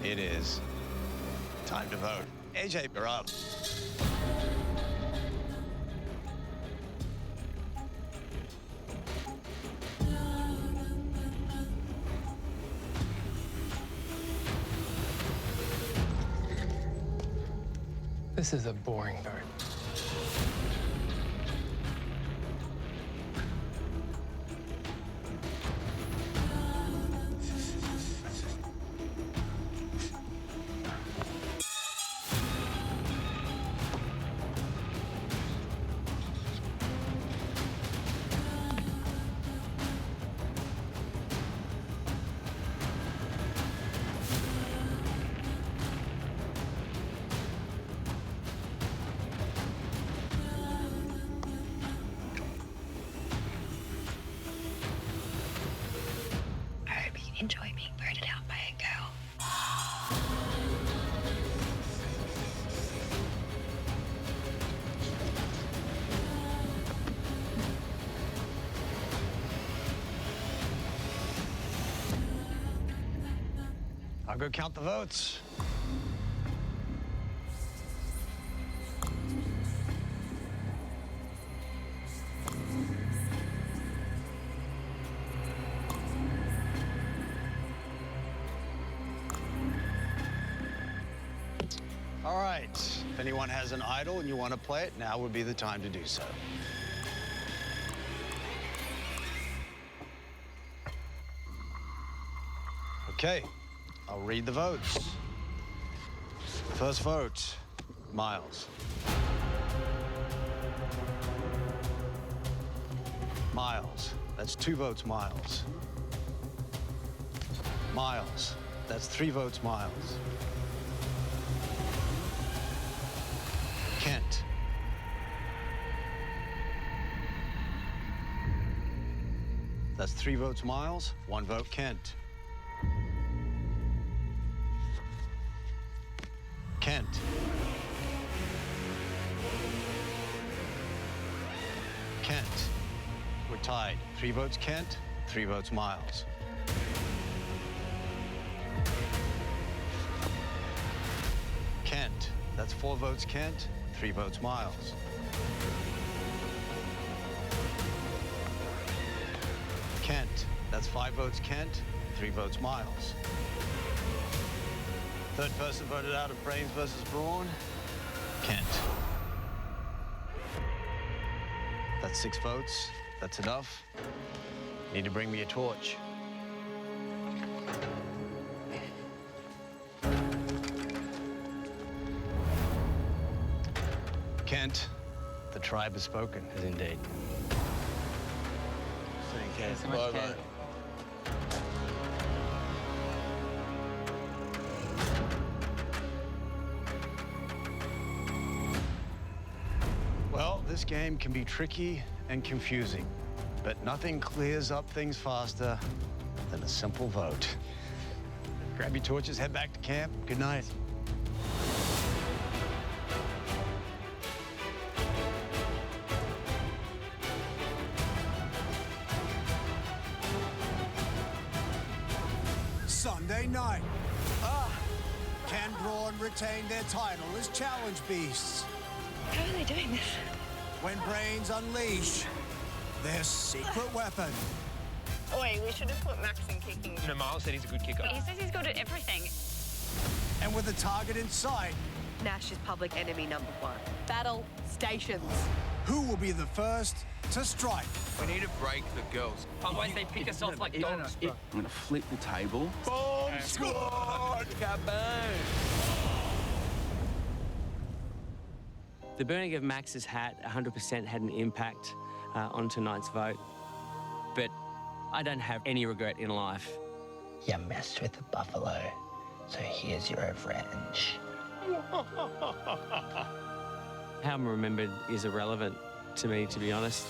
It is time to vote. AJ, you're up. This is a boring vote. Enjoy being I'll go count the votes. All right, if anyone has an idol and you want to play it, now would be the time to do so. Okay, I'll read the votes. First vote, Miles. Miles, that's 2 votes, Miles. Miles, that's 3 votes, Miles. Kent. That's 3 votes, Miles, 1 vote, Kent. Kent. Kent. We're tied. 3 votes, Kent, 3 votes, Miles. Kent. That's 4 votes, Kent, 3 votes, Miles. Kent. That's 5 votes, Kent, 3 votes, Miles. Third person voted out of Brains versus Brawn, Kent. That's 6 votes. That's enough. Need to bring me a torch. Kent, the tribe has spoken. As indeed. Thank you. So much, Kent. Well, this game can be tricky and confusing, but nothing clears up things faster than a simple vote. Grab your torches, head back to camp. Good night. Sunday night. Can Brawn retain their title as challenge beasts? How are they doing this? When Brains unleash their secret weapon. Oi, we should have put Max in kicking. No, Miles said he's a good kicker. He says he's good at everything. And with a target in sight, Nash is public enemy #1. Battle stations. who will be the first to strike? We need to break the girls. Otherwise they pick us off like dogs, bro. I'm gonna flip the table. Boom squad! Kaboom! The burning of Max's hat 100% had an impact on tonight's vote, but I don't have any regret in life. You messed with the buffalo, so here's your revenge. How I'm remembered is irrelevant to me, to be honest.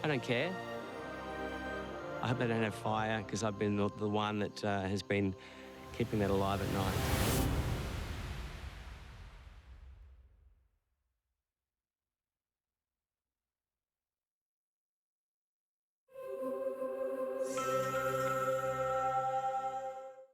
I don't care. I hope they don't have fire, because I've been the one that has been keeping that alive at night.